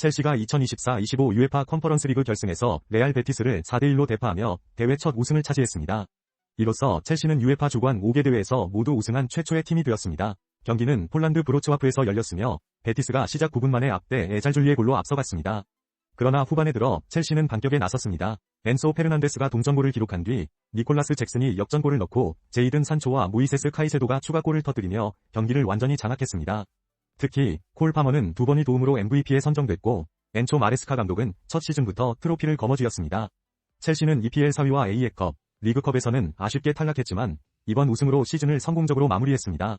첼시가 2024-25 UEFA 컨퍼런스 리그 결승에서 레알 베티스를 4대1로 대파하며 대회 첫 우승을 차지했습니다. 이로써 첼시는 UEFA 주관 5개 대회에서 모두 우승한 최초의 팀이 되었습니다. 경기는 폴란드 브로츠와프에서 열렸으며 베티스가 시작 9분 만에 앞대 에잘줄리의 골로 앞서갔습니다. 그러나 후반에 들어 첼시는 반격에 나섰습니다. 엔소 페르난데스가 동점골을 기록한 뒤 니콜라스 잭슨이 역전골을 넣고 제이든 산초와 모이세스 카이세도가 추가골을 터뜨리며 경기를 완전히 장악했습니다. 특히 콜 파머는 2번의 도움으로 MVP에 선정됐고 엔초 마레스카 감독은 첫 시즌부터 트로피를 거머쥐었습니다. 첼시는 EPL 4위와 AF컵, 리그컵에서는 아쉽게 탈락했지만 이번 우승으로 시즌을 성공적으로 마무리했습니다.